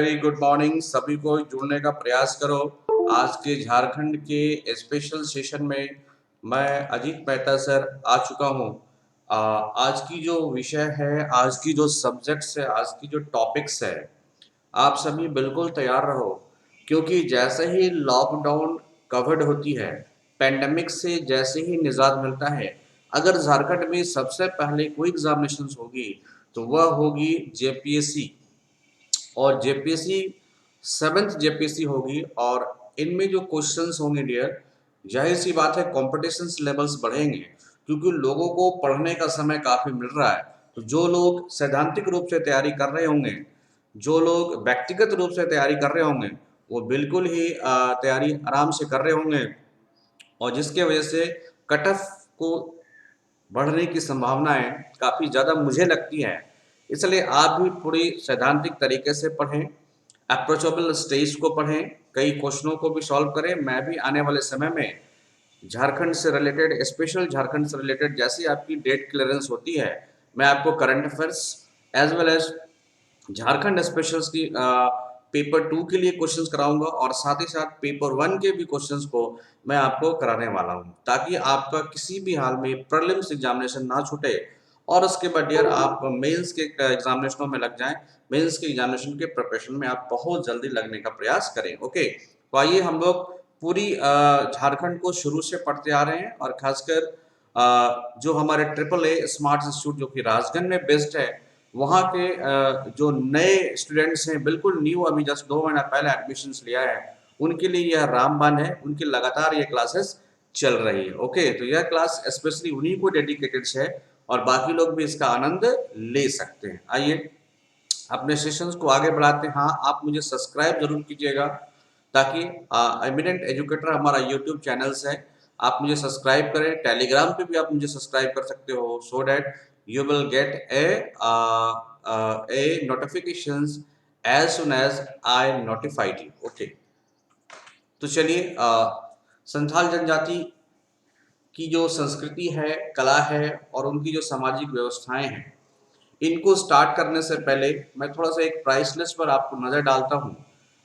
Very good morning. सभी को जुड़ने का प्रयास करो। आज के झारखंड के स्पेशल सेशन में मैं अजीत मेहता सर आ चुका हूँ। आज की जो विषय है, आज की जो सब्जेक्ट्स है, आज की जो टॉपिक्स है, आप सभी बिल्कुल तैयार रहो, क्योंकि जैसे ही लॉकडाउन कवर्ड होती है, पेंडेमिक से जैसे ही निजात मिलता है, अगर झारखंड में सबसे पहले कोई एग्जामिनेशन होगी तो वह होगी जेपीएससी। और जेपीएससी 7th जेपीएससी होगी, और इनमें जो क्वेश्चंस होंगे डियर, जाहिर सी बात है कॉम्पिटिशन लेवल्स बढ़ेंगे, क्योंकि लोगों को पढ़ने का समय काफ़ी मिल रहा है। तो जो लोग सैद्धांतिक रूप से तैयारी कर रहे होंगे, जो लोग व्यक्तिगत रूप से तैयारी कर रहे होंगे, वो बिल्कुल ही तैयारी आराम से कर रहे होंगे, और जिसके वजह से कट ऑफ को बढ़ने की संभावनाएं काफ़ी ज़्यादा मुझे लगती हैं। इसलिए आप भी पूरी सैद्धांतिक तरीके से पढ़ें, अप्रोचेबल स्टेज को पढ़ें, कई क्वेश्चनों को भी सॉल्व करें। मैं भी आने वाले समय में झारखंड से रिलेटेड, स्पेशल झारखंड से रिलेटेड जैसी आपकी डेट क्लियरेंस होती है, मैं आपको current affairs as well as Jharkhand specials की पेपर 2 के लिए क्वेश्चंस कराऊंगा, और साथ ही साथ पेपर 1 के भी क्वेश्चंस को मैं आपको कराने वाला हूं, ताकि आपका किसी भी हाल में प्रीलिम्स एग्जामिनेशन ना छूटे, और उसके बाद डियर आप मेंस के एग्जामिनेशनों में लग जाएं। मेंस के एग्जामिनेशन के प्रिपरेशन में आप बहुत जल्दी लगने का प्रयास करें। ओके, तो आइए हम लोग पूरी झारखंड को शुरू से पढ़ते आ रहे हैं, और खासकर जो हमारे ट्रिपल ए स्मार्ट इंस्टीट्यूट जो कि राजगंज में बेस्ड है, वहाँ के जो नए स्टूडेंट्स हैं, बिल्कुल न्यू, अभी जस्ट 2 महीना पहले एडमिशन्स लिया है, उनके लिए यह रामबाण है। उनकी लगातार ये क्लासेस चल रही है। ओके, तो यह क्लास स्पेशली उन्हीं को डेडिकेटेड है, और बाकी लोग भी इसका आनंद ले सकते हैं। आइए अपने सेशंस को आगे बढ़ाते हैं। हाँ, आप मुझे सब्सक्राइब जरूर कीजिएगा, ताकि एमिनेंट एजुकेटर हमारा यूट्यूब चैनल्स है, आप मुझे सब्सक्राइब करें। टेलीग्राम पे भी आप मुझे सब्सक्राइब कर सकते हो, so that you will get a notifications as soon as I notified you. Okay, तो चलिए, संथाल जनजाति की जो संस्कृति है, कला है, और उनकी जो सामाजिक व्यवस्थाएं हैं, इनको स्टार्ट करने से पहले मैं थोड़ा सा एक प्राइस लिस्ट पर आपको नज़र डालता हूँ।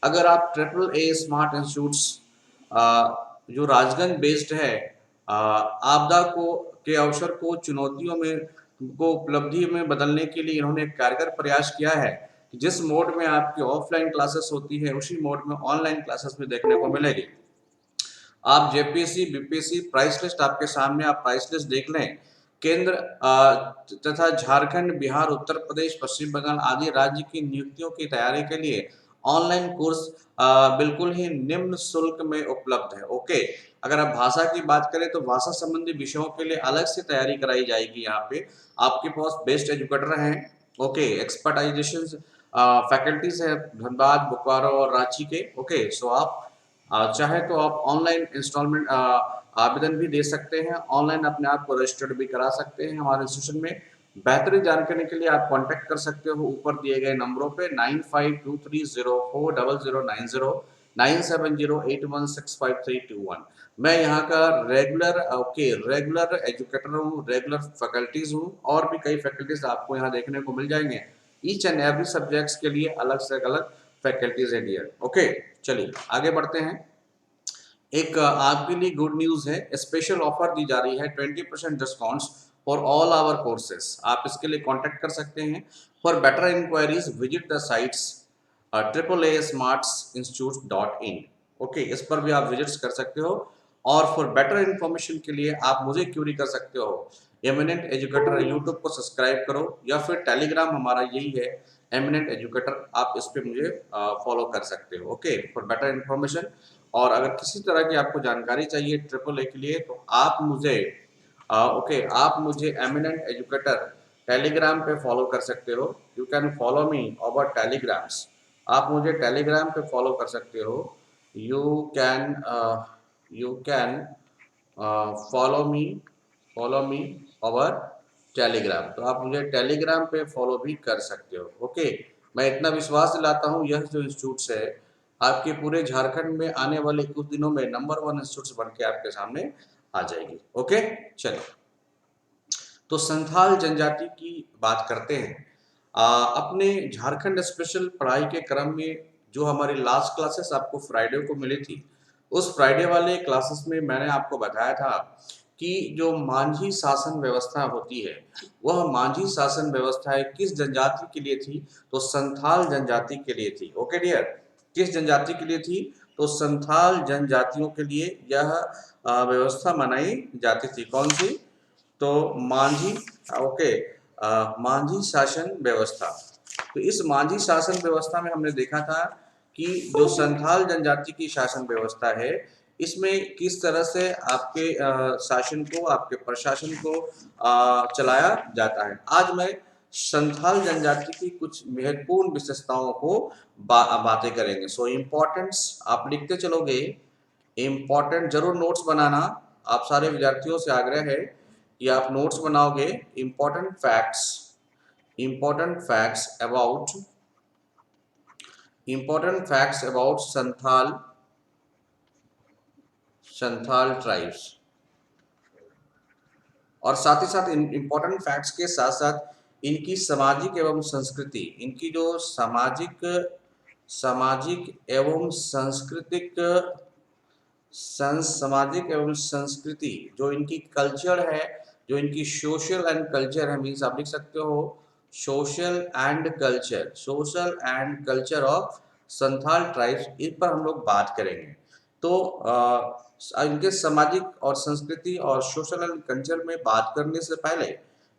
अगर आप ट्रिपल ए स्मार्ट इंस्टीट्यूट्स जो राजगंज बेस्ड है, आपदा को के अवसर को चुनौतियों में को उपलब्धि में बदलने के लिए इन्होंने एक कारगर प्रयास किया है कि जिस मोड में आपकी ऑफलाइन क्लासेस होती है, उसी मोड में ऑनलाइन क्लासेस भी देखने को मिलेगी। आप जेपीएससी बीपीएससी प्राइस लिस्ट आपके सामने, आप प्राइस लिस्ट देख लें। केंद्र तथा झारखंड, बिहार, उत्तर प्रदेश, पश्चिम बंगाल आदि राज्य की नियुक्तियों की तैयारी के लिए ऑनलाइन कोर्स बिल्कुल ही निम्न शुल्क में उपलब्ध है। ओके, अगर आप भाषा की बात करें तो भाषा संबंधी विषयों के लिए अलग से तैयारी कराई जाएगी। यहाँ पे आपके पास बेस्ट एजुकेटर हैं। ओके, एक्सपर्टाइजेशन फैकल्टीज है धनबाद, बोकारो और रांची के। ओके, सो आप चाहे तो आप ऑनलाइन इंस्टॉलमेंट आवेदन भी दे सकते हैं, ऑनलाइन अपने आप को रजिस्टर्ड भी करा सकते हैं हमारे इंस्टीट्यूशन में। बेहतरीन जानकारी के लिए आप कांटेक्ट कर सकते हो ऊपर दिए गए नंबरों पे 9523040090, 9708165321। मैं यहाँ का रेगुलर एजुकेटर हूँ, रेगुलर फैकल्टीज हूँ, और भी कई फैकल्टीज आपको यहाँ देखने को मिल जाएंगे। ईच एंड एवरी सब्जेक्ट्स के लिए अलग से अलग फैकल्टीज है डियर। ओके, चलिए आगे बढ़ते हैं। एक आपके लिए गुड न्यूज है, स्पेशल ऑफर दी जा रही है 20% discounts for all our courses. आप इसके लिए कांटेक्ट कर सकते हैं। For better inquiries visit the sites AAAsmartsinstitute.in। Okay, इस पर भी आप विजिट्स कर सकते हो, और फॉर बेटर इंफॉर्मेशन के लिए आप मुझे क्यूरी कर सकते हो। एमिनेंट एजुकेटर यूट्यूब को सब्सक्राइब करो, या फिर टेलीग्राम हमारा यही है, एमिनेंट एजुकेटर, आप इस पे मुझे फॉलो कर सकते हो। Okay, for better information. और अगर किसी तरह की आपको जानकारी चाहिए ट्रिपल ए के लिए, तो आप मुझे ओके, आप मुझे एमिनेंट एजुकेटर टेलीग्राम पे फॉलो कर सकते हो। You can follow me over telegrams. आप मुझे टेलीग्राम पे फॉलो कर सकते हो। You can follow me over Telegram. तो आप मुझे टेलीग्राम पे फॉलो भी कर सकते हो। ओके, मैं इतना विश्वास दिलाता हूँ, यह जो इंस्टीट्यूट है आपके पूरे झारखंड में आने वाले कुछ दिनों में नंबर 1 इंस्टीट्यूट बन के आपके सामने आ जाएगी। ओके, चलो, तो संथाल जनजाति की बात करते हैं। अपने झारखंड स्पेशल पढ़ाई के क्रम में जो हमारी लास्ट क्लासेस आपको फ्राइडे को मिली थी, उस फ्राइडे वाले क्लासेस में मैंने आपको बताया था कि जो मांझी शासन व्यवस्था होती है, वह मांझी शासन व्यवस्था किस जनजाति के लिए थी? तो संथाल जनजाति के लिए थी। ओके डियर, किस जनजाति के लिए थी? तो संथाल जनजातियों के लिए यह व्यवस्था बनाई जाती थी। कौन सी? तो मांझी। ओके, मांझी शासन व्यवस्था। तो इस मांझी शासन व्यवस्था में हमने देखा था कि जो संथाल जनजाति की शासन व्यवस्था है, इसमें किस तरह से आपके शासन को, आपके प्रशासन को चलाया जाता है। आज मैं संथाल जनजाति की कुछ महत्वपूर्ण विशेषताओं को बातें करेंगे। सो इम्पोर्टेंट्स आप लिखते चलोगे, इम्पोर्टेंट जरूर नोट्स बनाना। आप सारे विद्यार्थियों से आग्रह है कि आप नोट्स बनाओगे। important facts about Santhal tribes, और साथ ही साथ इम्पोर्टेंट फैक्ट्स के साथ साथ इनकी सामाजिक एवं संस्कृति, इनकी जो सामाजिक एवं सामाजिक एवं संस्कृति, जो इनकी कल्चर है, जो इनकी सोशल एंड कल्चर है, मीन्स आप लिख सकते हो social and culture of Santhal tribes, इन पर हम लोग बात करेंगे। तो इनके सामाजिक और संस्कृति और सोशल एंड कल्चर में बात करने से पहले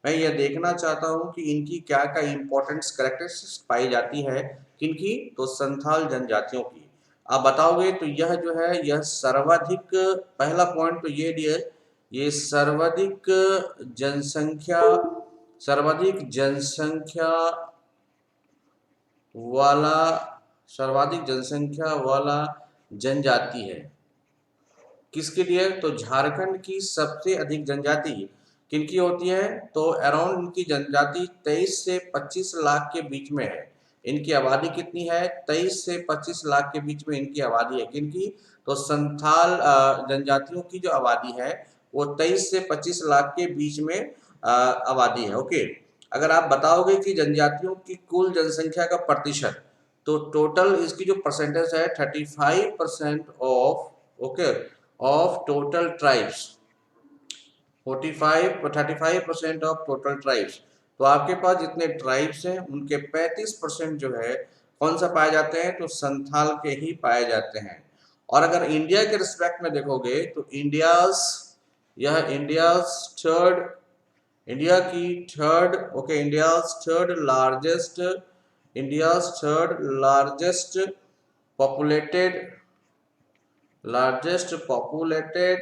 मैं यह देखना चाहता हूं कि इनकी क्या क्या इंपॉर्टेंट कैरेक्टरिस्टिक्स पाई जाती है। किनकी? तो संथाल जनजातियों की। आप बताओगे तो यह जो है, यह सर्वाधिक, पहला पॉइंट तो ये सर्वाधिक जनसंख्या वाला जनजाति है। किसके लिए? तो झारखंड की सबसे अधिक जनजाति किनकी होती है? तो अराउंड इनकी जनजाति 23 से 25 लाख के बीच में है। इनकी आबादी कितनी है? 23 से 25 लाख के बीच में इनकी आबादी है। किनकी? तो संथाल जनजातियों की जो आबादी है वो 23 से 25 लाख के बीच में आबादी है। ओके, अगर आप बताओगे कि जनजातियों की कुल जनसंख्या का प्रतिशत, तो टोटल इसकी जो परसेंटेज है 35% of total tribes, 35% of total tribes. तो आपके पास जितने ट्राइब्स हैं उनके 35% जो है कौन सा पाए जाते हैं? तो संथाल के ही पाए जाते हैं। और अगर इंडिया के रिस्पेक्ट में देखोगे तो इंडिया लार्जेस्ट पॉपुलेटेड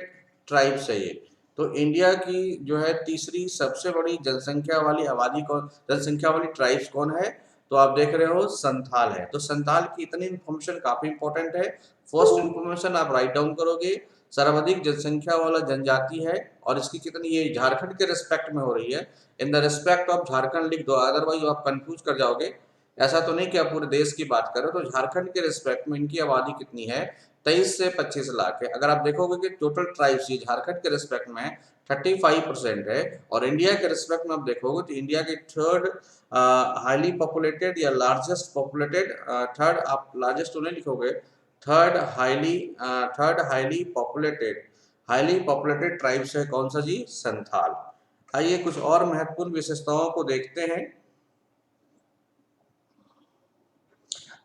ट्राइब्स है ये। तो इंडिया की जो है तीसरी सबसे बड़ी जनसंख्या वाली ट्राइब्स कौन है? तो आप देख रहे हो संथाल है। तो संथाल की इतनी इन्फॉर्मेशन काफी इंपॉर्टेंट है। फर्स्ट इन्फॉर्मेशन आप राइट डाउन करोगे, सर्वाधिक जनसंख्या वाला जनजाति है, और इसकी कितनी, ये झारखंड के रिस्पेक्ट में हो रही है। In the respect of Jharkhand लिख दो, अदरवाइज आप कंफ्यूज कर जाओगे। ऐसा तो नहीं कि आप पूरे देश की बात करो। तो झारखंड के रिस्पेक्ट में इनकी आबादी कितनी है? 23 से 25 लाख है। अगर आप देखोगे कि टोटल ट्राइब्स ये झारखंड के रिस्पेक्ट में 35% है, और इंडिया के रिस्पेक्ट में आप देखोगे तो इंडिया के थर्ड हाईली पॉपुलेटेड या लार्जेस्ट पॉपुलेटेड, थर्ड आप लार्जेस्ट तो नहीं लिखोगे, थर्ड हाईली पॉपुलेटेड ट्राइब्स है कौन सा जी? संथाल। आइए कुछ और महत्वपूर्ण विशेषताओं को देखते हैं।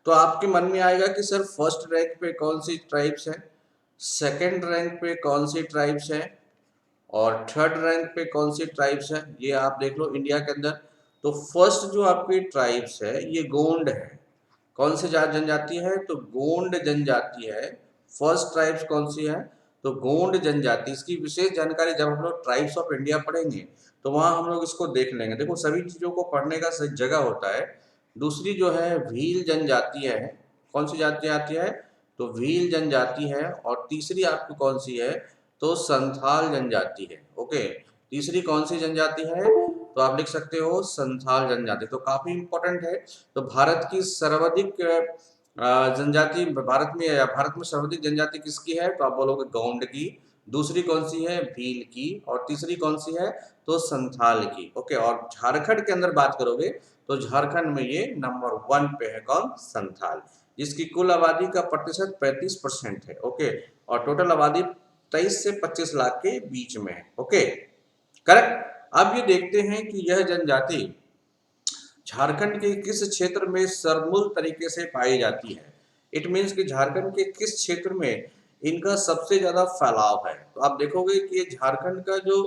तो आपके मन में आएगा कि सर फर्स्ट रैंक पे कौन सी ट्राइब्स है, सेकंड रैंक पे कौन सी ट्राइब्स है, और थर्ड रैंक पे कौन सी ट्राइब्स है। ये आप देख लो इंडिया के अंदर। तो फर्स्ट जो आपकी ट्राइब्स है ये गोंड है। कौन सी जनजाति है? तो गोंड जनजाति है। फर्स्ट ट्राइब्स कौन सी है? तो गोंड जनजाति। इसकी विशेष जानकारी जब हम लोग ट्राइब्स ऑफ इंडिया पढ़ेंगे तो वहां हम लोग इसको देख लेंगे। देखो सभी चीजों को पढ़ने का सही जगह होता है। दूसरी जो है भील जनजाति है। कौन सी जाति आती है? तो भील जनजाति है। और तीसरी आपकी कौन सी है? तो संथाल जनजाति है। ओके, तीसरी कौन सी जनजाति है? तो आप लिख सकते हो संथाल जनजाति। तो काफी इंपॉर्टेंट है। तो भारत की सर्वाधिक जनजाति, भारत में सर्वाधिक जनजाति किसकी है? तो आप बोलोगे गौंड की। दूसरी कौन सी है? भील की। और तीसरी कौन सी है? तो संथाल की। ओके, और झारखंड के अंदर बात करोगे तो झारखंड में ये नंबर 1 पे है कौन? संथाल, जिसकी कुल आबादी का प्रतिशत 35% है। ओके, और टोटल आबादी 23 से 25 लाख के बीच में है। Okay, correct. अब ये देखते हैं कि यह जनजाति झारखंड के किस क्षेत्र में सरमूल तरीके से पाई जाती है। इट मीन्स कि झारखंड के किस क्षेत्र में इनका सबसे ज्यादा फैलाव है। तो आप देखोगे कि झारखंड का जो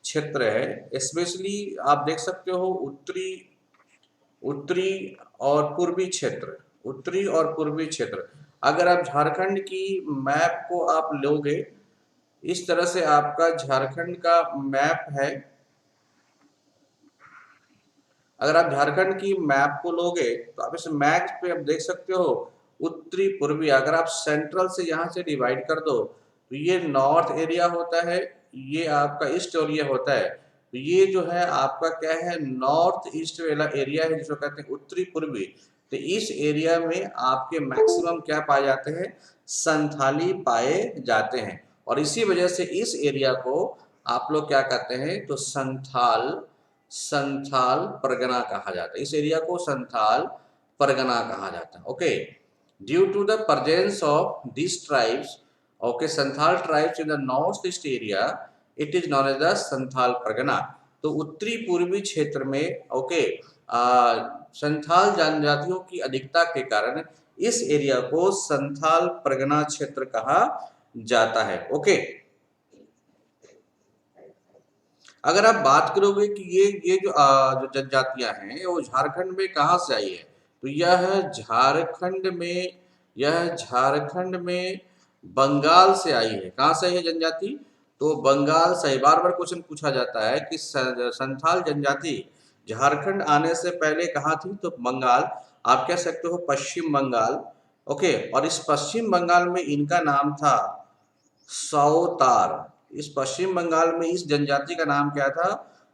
क्षेत्र है, स्पेशली आप देख सकते हो उत्तरी और पूर्वी क्षेत्र, उत्तरी और पूर्वी क्षेत्र। अगर आप झारखंड की मैप को आप लोगे, इस तरह से आपका झारखंड का मैप है। अगर आप झारखंड की मैप को लोगे तो आप इस मैप पे आप देख सकते हो उत्तरी पूर्वी। अगर आप सेंट्रल से यहाँ से डिवाइड कर दो तो ये नॉर्थ एरिया होता है, ये आपका ईस्ट एरिया होता है। तो ये जो है आपका क्या है? नॉर्थ ईस्ट वाला एरिया है, जिसको कहते हैं उत्तरी पूर्वी। तो इस एरिया में आपके मैक्सिमम क्या पाए जाते हैं? संथाली पाए जाते हैं। और इसी वजह से इस एरिया को आप लोग क्या कहते हैं? तो संथाल परगना कहा जाता है। इस एरिया को संथाल परगना कहा जाता है। Okay, due to the presence of this tribes, okay, Santhal tribes in the north east area, it is known as the Santhal Pargana. तो उत्तरी पूर्वी क्षेत्र में, ओके, संथाल जनजातियों की अधिकता के कारण इस एरिया को संथाल परगना क्षेत्र कहा जाता है। ओके, अगर आप बात करोगे कि ये जो जनजातियां हैं वो झारखंड में कहाँ से आई है, तो यह झारखंड में बंगाल से आई है। कहाँ से आई है जनजाति? तो बंगाल से। बार बार क्वेश्चन पूछा जाता है कि संथाल जनजाति झारखंड आने से पहले कहाँ थी? तो बंगाल। आप कह सकते हो पश्चिम बंगाल। ओके, और इस पश्चिम बंगाल में इनका नाम था सौतार। इस पश्चिम बंगाल में इस जनजाति का नाम क्या था?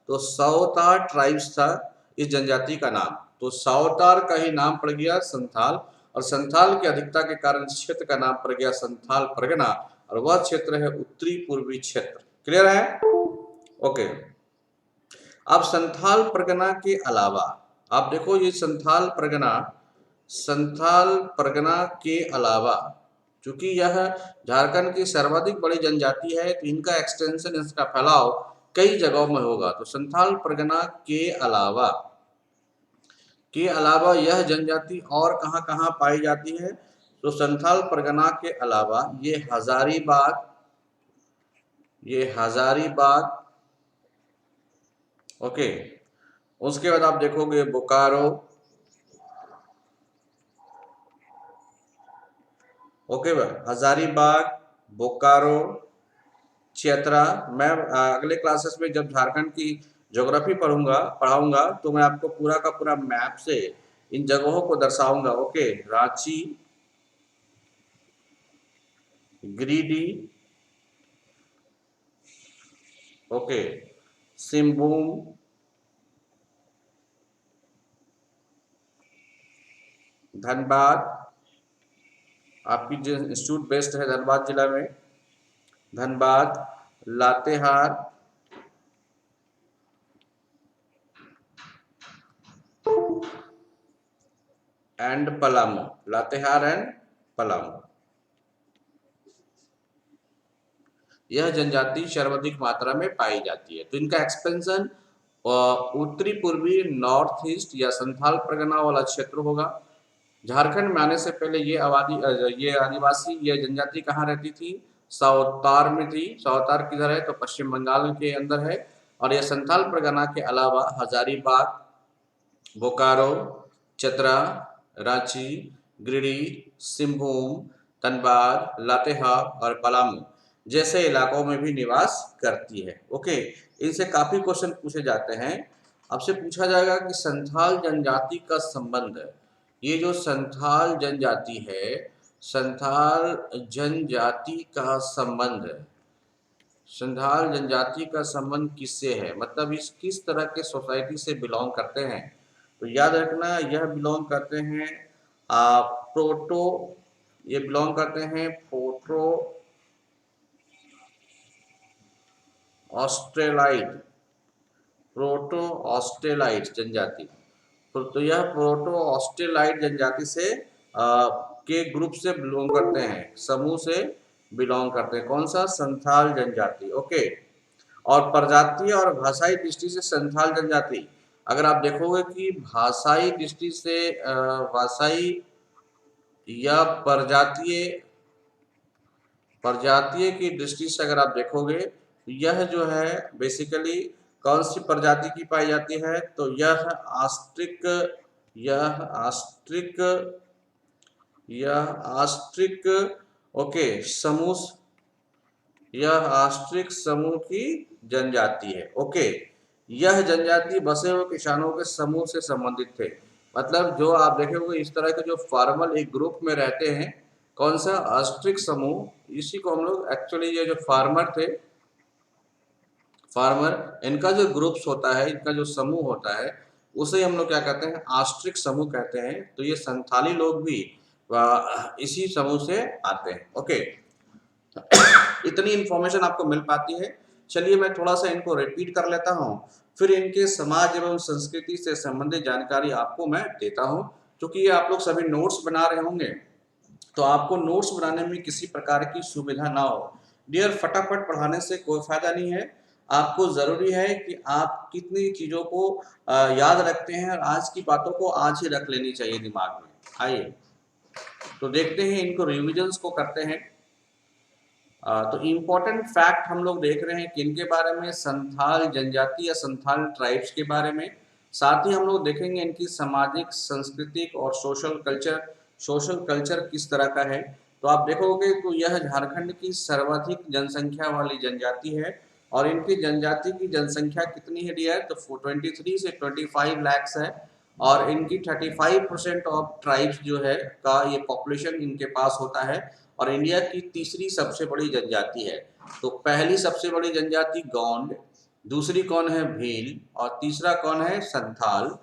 तो सौतार ट्राइब्स था इस जनजाति का नाम। तो सौतार का ही नाम पड़ गया संथाल, और संथाल की अधिकता के कारण इस क्षेत्र का नाम पड़ गया संथाल परगना, और वह क्षेत्र है उत्तरी पूर्वी क्षेत्र। क्लियर है? ओके, अब संथाल परगना के अलावा आप देखो, ये संथाल परगना के अलावा, चूंकि यह झारखंड की सर्वाधिक बड़ी जनजाति है, तो इनका एक्सटेंशन, इसका फैलाव कई जगहों में होगा। तो संथाल परगना के अलावा यह जनजाति और कहां कहां पाई जाती है? तो संथाल परगना के अलावा ये हजारीबाग, ओके, उसके बाद आप देखोगे बोकारो, ओके, हजारीबाग, बोकारो, चैत्रा। मैं अगले क्लासेस में जब झारखंड की ज्योग्राफी पढ़ाऊंगा तो मैं आपको पूरा का पूरा मैप से इन जगहों को दर्शाऊंगा। ओके, रांची, गिरिडीह, ओके, सिंहभूम, धनबाद, आपकी जो इंस्टीट्यूट बेस्ड है धनबाद जिला में, धनबाद, लातेहार, एंड पलामू, लातेहार एंड पलामू। यह जनजाति सर्वाधिक मात्रा में पाई जाती है। तो इनका एक्सपेंशन उत्तरी पूर्वी नॉर्थ ईस्ट या संथाल परगना वाला क्षेत्र होगा। झारखंड में आने से पहले ये आदिवासी, ये जनजाति कहाँ रहती थी? सौतार में थी। सौतार किधर है? तो पश्चिम बंगाल के अंदर है। और यह संथाल परगना के अलावा हजारीबाग, बोकारो, चतरा, रांची, गिरिडीह, सिंहभूम, धनबाद, लातेहार और पलामू जैसे इलाकों में भी निवास करती है। ओके, इनसे काफी क्वेश्चन पूछे जाते हैं। आपसे पूछा जाएगा कि संथाल जनजाति का संबंध, ये जो संथाल जनजाति है, संथाल जनजाति का संबंध किससे है? मतलब इस किस तरह के सोसाइटी से बिलोंग करते हैं? तो याद रखना, यह बिलोंग करते हैं प्रोटो ये बिलोंग करते हैं प्रोटो ऑस्ट्रेलाइट जनजाति। तो यह प्रोटो ऑस्ट्रेलाइड जनजाति से के ग्रुप से बिलोंग करते हैं, समूह से बिलोंग करते हैं। कौन सा? संथाल जनजाति। ओके। और प्रजातीय और भाषाई दृष्टि से संथाल जनजाति, अगर आप देखोगे कि भाषाई दृष्टि से भाषाई या प्रजातीय प्रजातीय की दृष्टि से अगर आप देखोगे, यह जो है बेसिकली कौन सी प्रजाति की पाई जाती है? तो यह आस्ट्रिक यह आस्ट्रिक यह आस्ट्रिक ओके समूह यह आस्ट्रिक समूह की जनजाति है। ओके। यह जनजाति बसे हुए किसानों के समूह से संबंधित थे। मतलब जो आप देखेंगे इस तरह के जो फार्मर एक ग्रुप में रहते हैं, कौन सा? आस्ट्रिक समूह। इसी को हम लोग एक्चुअली ये जो फार्मर थे, फार्मर, इनका जो ग्रुप्स होता है, इनका जो समूह होता है, उसे हम लोग क्या कहते हैं? आस्ट्रिक समूह कहते हैं। तो ये संथाली लोग भी इसी समूह से आते हैं। ओके। इतनी इंफॉर्मेशन आपको मिल पाती है। चलिए मैं थोड़ा सा इनको रिपीट कर लेता हूँ, फिर इनके समाज एवं संस्कृति से संबंधित जानकारी आपको मैं देता हूँ। क्योंकि ये आप लोग सभी नोट्स बना रहे होंगे, तो आपको नोट्स बनाने में किसी प्रकार की सुविधा ना हो। डियर, फटाफट पढ़ाने से कोई फायदा नहीं है। आपको जरूरी है कि आप कितनी चीजों को याद रखते हैं, और आज की बातों को आज ही रख लेनी चाहिए दिमाग में। आइए तो देखते हैं, इनको रिविजन्स को करते हैं। तो इम्पोर्टेंट फैक्ट हम लोग देख रहे हैं किनके बारे में? संथाल जनजाति या संथाल ट्राइब्स के बारे में। साथ ही हम लोग देखेंगे इनकी सामाजिक, सांस्कृतिक और सोशल कल्चर किस तरह का है। तो आप देखोगे तो यह झारखंड की सर्वाधिक जनसंख्या वाली जनजाति है। और इनकी जनजाति की जनसंख्या कितनी है डियर? तो 23 से 25 लाख है। और इनकी 35% ऑफ ट्राइब्स जो है का ये पॉपुलेशन इनके पास होता है। और इंडिया की तीसरी सबसे बड़ी जनजाति है। तो पहली सबसे बड़ी जनजाति गोंड, दूसरी कौन है? भील, और तीसरा कौन है? संथाल।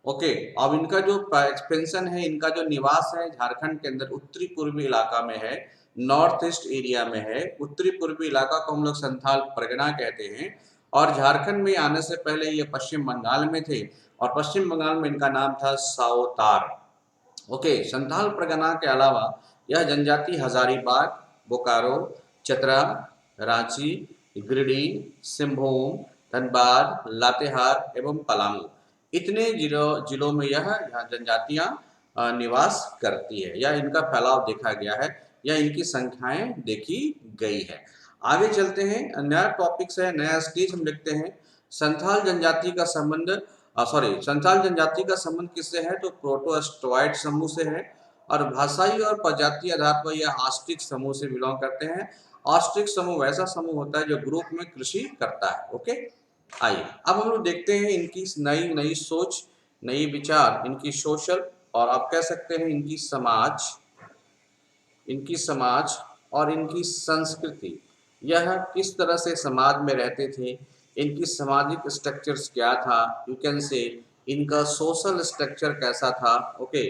ओके। अब इनका जो एक्सपेंशन है, इनका जो निवास है झारखंड के अंदर उत्तरी पूर्वी इलाका में है, नॉर्थ ईस्ट एरिया में है। उत्तरी पूर्वी इलाका को हम लोग संथाल परगना कहते हैं। और झारखंड में आने से पहले ये पश्चिम बंगाल में थे, और पश्चिम बंगाल में इनका नाम था साओतार। ओके। संथाल परगना के अलावा यह जनजाति हजारीबाग, बोकारो, चतरा, रांची, गिरिडीह, सिंहभूम, धनबाद, लातेहार एवं पलामू, इतने जिलों में यह जनजातियां निवास करती है, या इनका फैलाव देखा गया है, या इनकी संख्याएं देखी गई है। आगे चलते हैं, नया टॉपिक है, नया स्टेज हम लिखते हैं। संथाल जनजाति का संबंध संथाल जनजाति का संबंध किससे है? तो प्रोटो-स्टोइड समूह से है। और भाषाई और प्रजातीय आधार पर यह आस्ट्रिक समूह से बिलोंग करते हैं। आस्ट्रिक समूह वैसा समूह होता है जो ग्रुप में कृषि करता है। ओके। आइए अब हम लोग देखते हैं इनकी नई सोच, नई विचार, इनकी सोशल, और आप कह सकते हैं इनकी समाज और इनकी संस्कृति। यह किस तरह से समाज में रहते थे, इनकी सामाजिक स्ट्रक्चर्स क्या था, यू कैन से इनका सोशल स्ट्रक्चर कैसा था। ओके।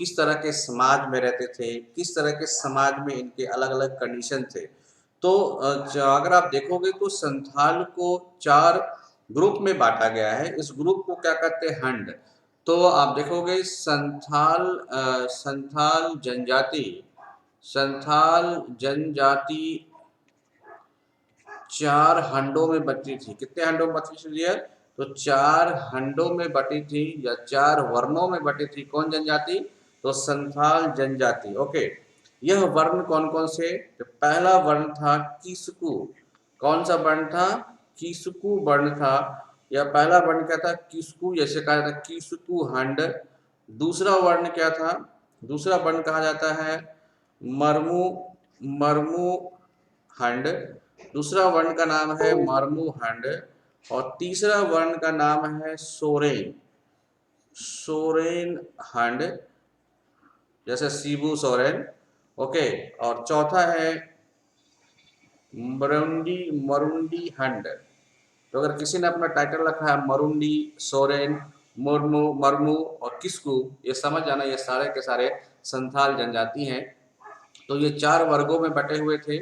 किस तरह के समाज में रहते थे, किस तरह के समाज में इनके अलग अलग कंडीशन थे। तो अगर आप देखोगे तो संथाल को 4 ग्रुप में बांटा गया है। इस ग्रुप को क्या कहते हैं? हंड। तो आप देखोगे संथाल जनजाति 4 हंडों में बटी थी। कितने हंडों में बटी थी? तो 4 हंडों में बटी थी, या 4 वर्णों में बटी थी। कौन जनजाति? तो संथाल जनजाति। ओके। यह वर्ण कौन कौन से? तो पहला वर्ण था किसकू। कौन सा वर्ण था? किसकू वर्ण था। यह पहला वर्ण क्या था? किसकू, जैसे कहा जाता है किसकू हंड। दूसरा वर्ण क्या था? दूसरा वर्ण कहा जाता है मरमू हंड। दूसरा वर्ण का नाम है मरमू हंड। और तीसरा वर्ण का नाम है सोरेन हंड, जैसे शिबू सोरेन। ओके। और चौथा है मरुंडी हंड। तो अगर किसी ने अपना टाइटल रखा है मरुंडी, सोरेन, मरमू और किसकू, ये समझ जाना ये सारे के सारे संथाल जनजाति हैं। तो ये 4 वर्गों में बटे हुए थे,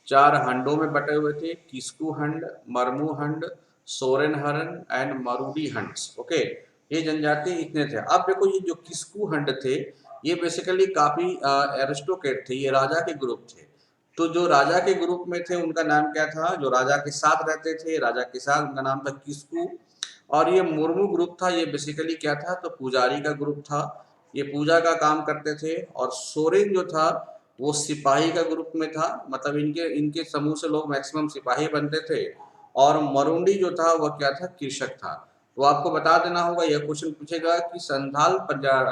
4 हंडों में बटे हुए थे। किसकू हंड, मरमू हंड, सोरेन हरन एंड मरुडी हंड्स। ओके। ये जनजाति इतने थे। अब देखो ये जो किस्कू हंड थे, ये बेसिकली काफी एरिस्टोक्रेट थे, ये राजा के ग्रुप थे। तो जो राजा के ग्रुप में थे उनका नाम क्या था, जो राजा के साथ रहते थे, राजा के साथ, उनका नाम था किस्कू। और ये मुर्मू ग्रुप था, ये बेसिकली क्या था, तो पुजारी का ग्रुप था, ये पूजा का काम करते थे। और सोरेन जो था वो सिपाही का ग्रुप में था, मतलब इनके इनके समूह से लोग मैक्सिमम सिपाही बनते थे। और मरुंडी जो था वह क्या था, कृषक था। तो आपको बता देना होगा, यह क्वेश्चन पूछेगा कि संथाल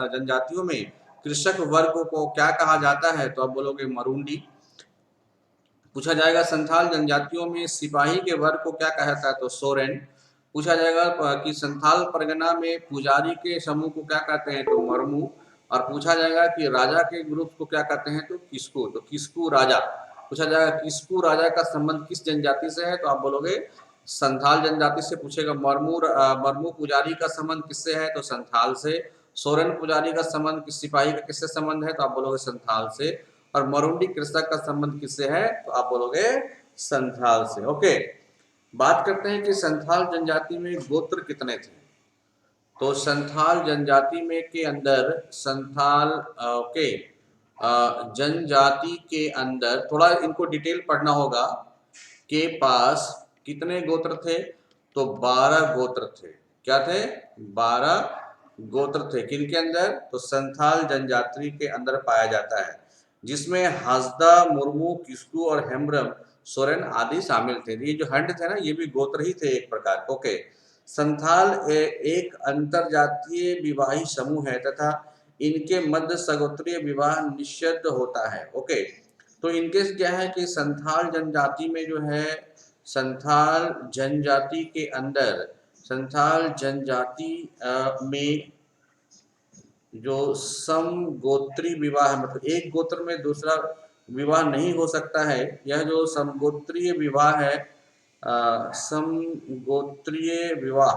जनजातियों में कृषक वर्ग को क्या कहा जाता है, तो आप बोलोगे मरुंडी। पूछा जाएगा संथाल जनजातियों में सिपाही के वर्ग को क्या कहा जाता है, तो सोरेन। पूछा जाएगा कि संथाल परगना में पुजारी के समूह को क्या कहते हैं, तो मरमू। और पूछा जाएगा कि राजा के ग्रुप को क्या कहते हैं, तो किस्कू। तो किस्कू राजा। पूछा जाएगा किस्कू राजा का संबंध किस जनजाति से है, तो आप बोलोगे संथाल जनजाति से। पूछेगा मरमू पुजारी का संबंध किससे है, तो संथाल से। सोरेन पुजारी का संबंध किस सिपाही का किससे संबंध है, तो आप बोलोगे संथाल से। और मरुंडी कृषक का संबंध किससे है, तो आप बोलोगे संथाल से। ओके, बात करते हैं कि संथाल जनजाति में गोत्र कितने थे। तो संथाल जनजाति में के अंदर संथाल ओके जनजाति के अंदर थोड़ा इनको डिटेल पढ़ना होगा, के पास कितने गोत्र थे, तो 12 गोत्र थे। क्या थे, 12 गोत्र थे। किनके अंदर, तो संथाल जनजाति के अंदर पाया जाता है, जिसमें हासदा, मुर्मू, किस्कू और हेम्ब्रम, सोरेन आदि शामिल थे। ये जो हंड थे ना, ये भी गोत्र ही थे एक प्रकार। ओके, संथाल एक अंतरजातीय विवाही समूह है तथा इनके मध्य सगोत्रीय विवाह निषिद्ध होता है। ओके, तो इनके क्या है कि संथाल जनजाति में जो है, संथाल जनजाति के अंदर, संथाल जनजाति में जो समगोत्री विवाह है, मतलब एक गोत्र में दूसरा विवाह नहीं हो सकता है। यह जो समगोत्रीय विवाह है, समगोत्रीय विवाह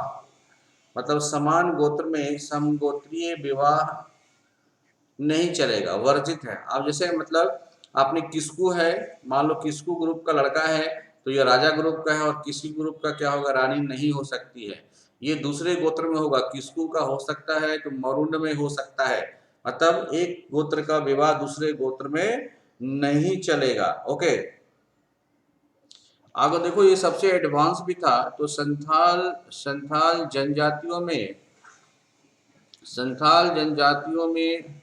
मतलब समान गोत्र में समगोत्रीय विवाह नहीं चलेगा, वर्जित है। अब जैसे मतलब आपने किस्कू है, मान लो किस्कू ग्रुप का लड़का है, तो ये राजा ग्रुप का है, और किसी ग्रुप का क्या होगा, रानी नहीं हो सकती है। ये दूसरे गोत्र में होगा, किस्कू का हो सकता है तो मरुंड में हो सकता है। मतलब एक गोत्र का विवाह दूसरे गोत्र में नहीं चलेगा। ओके, आगे देखो, ये सबसे एडवांस भी था। तो संथाल जनजातियों में, संथाल जनजातियों में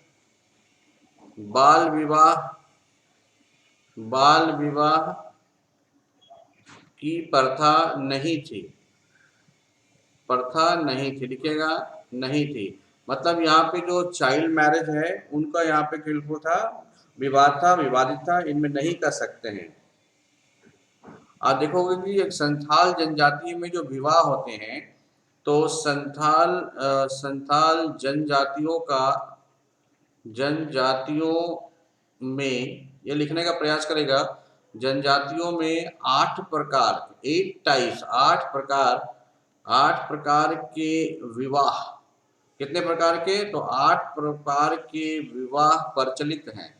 बाल विवाह, बाल विवाह की प्रथा नहीं थी, प्रथा नहीं थी, लिखेगा नहीं थी। मतलब यहाँ पे जो चाइल्ड मैरिज है उनका यहाँ पे बिल्कुल था, विवाद था, विवादित था, इनमें नहीं कर सकते हैं। आप देखोगे कि एक संथाल जनजाति में जो विवाह होते हैं, तो संथाल जनजातियों का, जनजातियों में, ये लिखने का प्रयास करेगा, जनजातियों में 8 प्रकार, 8 टाइप्स, 8 प्रकार के विवाह। कितने प्रकार के, तो 8 प्रकार के विवाह प्रचलित हैं।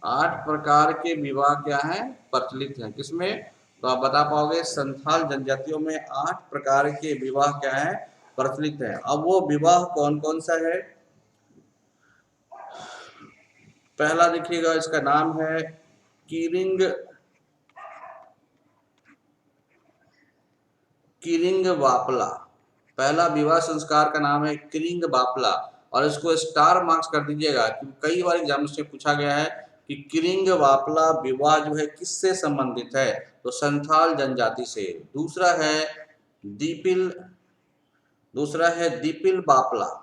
8 प्रकार के विवाह क्या है, प्रचलित हैं। किसमें, तो आप बता पाओगे, संथाल जनजातियों में 8 प्रकार के विवाह क्या है, प्रचलित है। अब वो विवाह कौन कौन सा है, पहला देखिएगा, इसका नाम है किरिंग, किरिंग वापला। पहला विवाह संस्कार का नाम है किरिंग वापला, और इसको स्टार मार्क्स कर दीजिएगा, क्योंकि कई बार एग्जाम से पूछा गया है कि किरिंग वापला विवाह जो है किससे संबंधित है, तो संथाल जनजाति से। दूसरा है दीपिल, दूसरा है दीपिल बापला।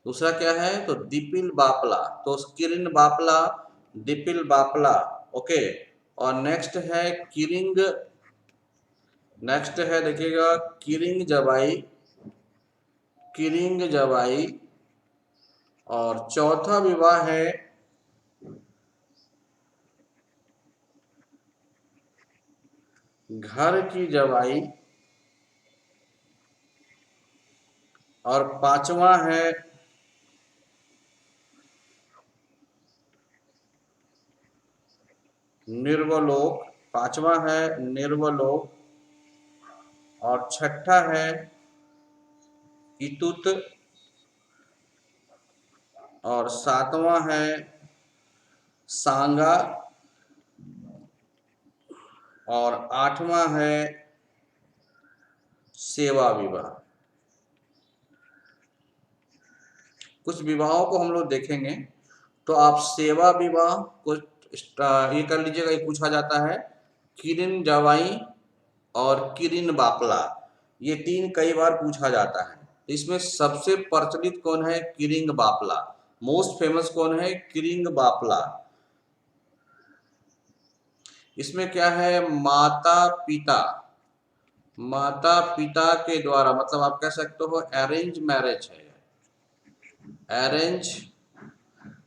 दूसरा क्या है, तो दीपिल बापला। तो किरिंग बापला, दीपिल बापला। ओके, और नेक्स्ट है किरिंग, नेक्स्ट है देखिएगा किरिंग जबाई, किरिंग जबाई। और चौथा विवाह है घर की जबाई। और पांचवा है निर्वलोक, पांचवा है निर्वलोक। और छठा है इतुत, और सातवां है सांगा, और आठवां है सेवा विवाह। कुछ विवाहों को हम लोग देखेंगे। तो आप सेवा विवाह को ये कर लीजिएगा, ये पूछा जाता है किरिन जवाई और किरिन बापला, ये तीन कई बार पूछा जाता है। इसमें सबसे प्रचलित कौन है? किरिंग बापला। मोस्ट फेमस कौन है? किरिंग बापला। इसमें क्या है? माता पिता के द्वारा, मतलब आप कह सकते हो अरेंज मैरिज है।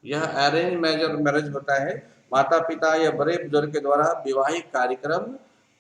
यह अरेंज मैरिज होता है। माता पिता या बड़े बुजुर्ग के द्वारा विवाहिक कार्यक्रम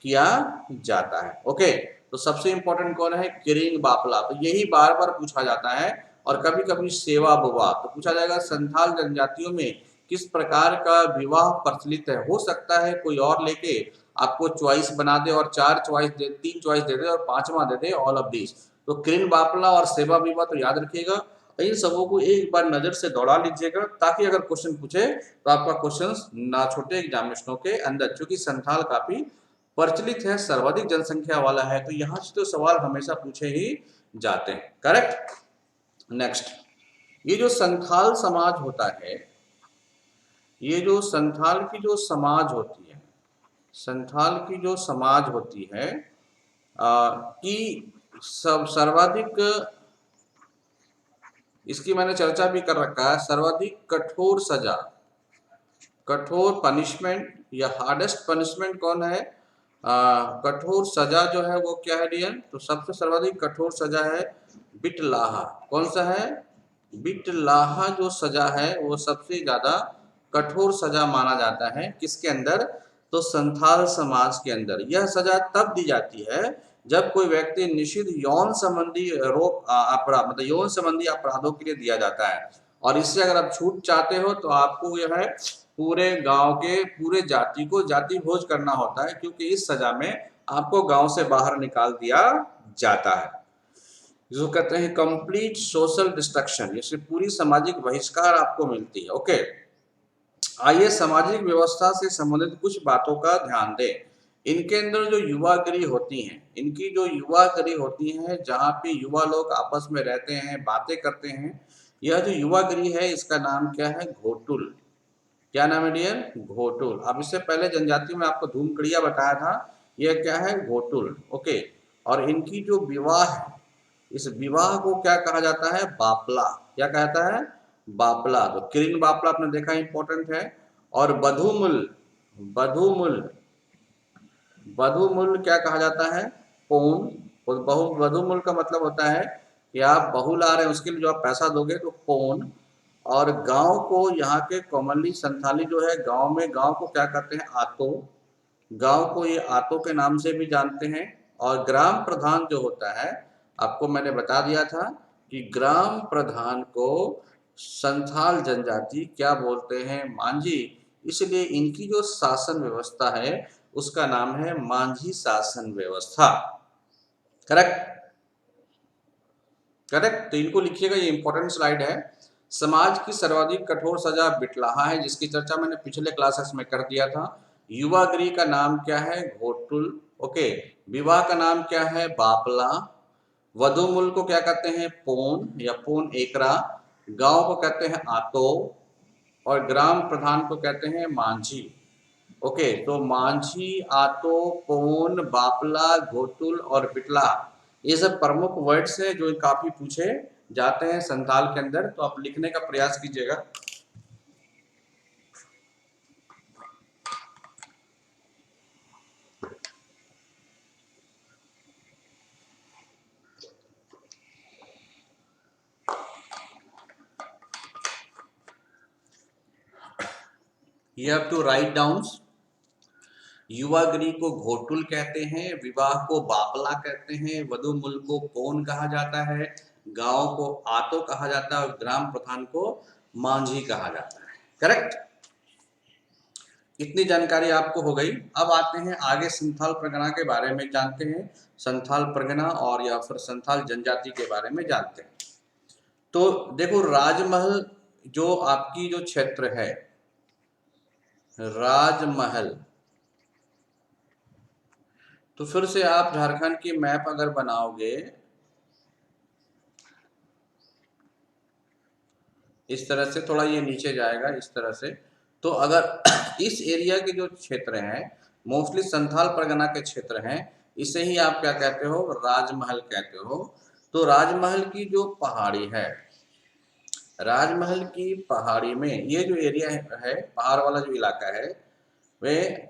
किया जाता है। ओके, तो सबसे इंपॉर्टेंट कौन है? किरिंग बापला। तो यही बार बार पूछा जाता है। और कभी कभी सेवा विवाह तो पूछा जाएगा संथाल जनजातियों में किस प्रकार का विवाह प्रचलित है। हो सकता है कोई और लेके आपको चॉइस बना दे और तीन चॉइस दे दे और पांचवा दे दे ऑल ऑफ दिस। तो किरिंग बापला और सेवा विवाह तो याद रखिएगा। इन सबों को एक बार नजर से दौड़ा लीजिएगा, ताकि अगर क्वेश्चन पूछे तो आपका क्वेश्चन ना छूटे एग्जामिनेशनों के अंदर। क्योंकि संथाल काफी प्रचलित है, सर्वाधिक जनसंख्या वाला है, तो यहाँ से तो सवाल हमेशा पूछे ही जाते हैं। करेक्ट। नेक्स्ट, ये जो संथाल समाज होता है, ये जो संथाल की जो समाज होती है, संथाल की जो समाज होती है कि सब सर्वाधिक, इसकी मैंने चर्चा भी कर रखा है, सर्वाधिक कठोर सजा, कठोर पनिशमेंट या हार्डेस्ट पनिशमेंट कौन है? कठोर सजा जो है वो क्या है डियर? तो सबसे सर्वाधिक कठोर सजा है बिटलाहा। कौन सा है? बिटलाहा जो सजा है वो सबसे ज्यादा कठोर सजा माना जाता है। किसके अंदर? तो संथाल समाज के अंदर। यह सजा तब दी जाती है जब कोई व्यक्ति निषिद्ध यौन संबंधी अपराध, मतलब यौन संबंधी अपराधों के लिए दिया जाता है। और इससे अगर आप छूट चाहते हो तो आपको यह है पूरे गांव के पूरे जाति को जाति भोज करना होता है, क्योंकि इस सजा में आपको गांव से बाहर निकाल दिया जाता है, जो कहते हैं कंप्लीट सोशल डिस्ट्रक्शन, जैसे पूरी सामाजिक बहिष्कार आपको मिलती है। ओके, आइए सामाजिक व्यवस्था से संबंधित कुछ बातों का ध्यान दें। इनके अंदर जो युवागिरी होती हैं, इनकी जो युवागिरी होती है, जहाँ पे युवा लोग आपस में रहते हैं, बातें करते हैं, यह जो युवागिरी है इसका नाम क्या है? घोटुल। क्या नाम है डियर? घोटुल। अब इससे पहले जनजाति में आपको धूमकड़िया बताया था, यह क्या है? घोटुल। ओके, और इनकी जो विवाह है, इस विवाह को क्या कहा जाता है? बापला। क्या कहता है? बापला। तो किरिन बापला आपने देखा इंपॉर्टेंट है। और बधुमुल, बधुमुल, बधुमुल क्या कहा जाता है? पौन। बधुमुल का मतलब होता है कि आप बहू ला रहे हैं, उसके लिए जो आप पैसा दोगे तो पौन। और गांव को, यहाँ के कॉमनली संथाली जो है गांव में, गांव को क्या कहते हैं? आतो। गांव को ये आतो के नाम से भी जानते हैं। और ग्राम प्रधान जो होता है, आपको मैंने बता दिया था कि ग्राम प्रधान को संथाल जनजाति क्या बोलते हैं? मांझी। इसलिए इनकी जो शासन व्यवस्था है उसका नाम है मांझी शासन व्यवस्था। Correct, correct. तो इनको लिखिएगा, ये इंपॉर्टेंट स्लाइड है। समाज की सर्वाधिक कठोर सजा बिटलाहा है, जिसकी चर्चा मैंने पिछले क्लासेस में कर दिया था। युवागिरी का नाम क्या है? घोटुल। ओके, विवाह का नाम क्या है? बापला। वधुमूल को क्या कहते हैं? पोन या पोन एकरा। गांव को कहते हैं आतो। और ग्राम प्रधान को कहते हैं मांझी। ओके, तो मांझी, आतो, पोन, बापला, घोटुल और बिटला, ये सब प्रमुख वर्ड्स हैं जो काफी पूछे जाते हैं संथाल के अंदर। तो आप लिखने का प्रयास कीजिएगा। You have to write down। युवागिरी को घोटुल कहते हैं, विवाह को बापला कहते हैं, वधुमूल को पौन कहा जाता है, गांव को आतो कहा जाता है और ग्राम प्रधान को मांझी कहा जाता है। करेक्ट। इतनी जानकारी आपको हो गई। अब आते हैं आगे संथाल परगना के बारे में जानते हैं, संथाल परगना और या फिर संथाल जनजाति के बारे में जानते हैं। तो देखो, राजमहल जो आपकी जो क्षेत्र है, राजमहल, तो फिर से आप झारखंड की मैप अगर बनाओगे इस तरह से, थोड़ा ये नीचे जाएगा इस तरह से, तो अगर इस एरिया के जो क्षेत्र हैं मोस्टली संथाल परगना के क्षेत्र हैं, इसे ही आप क्या कहते हो, राजमहल कहते हो। तो राजमहल की जो पहाड़ी है, राजमहल की पहाड़ी में ये जो एरिया है, पहाड़ वाला जो इलाका है, वे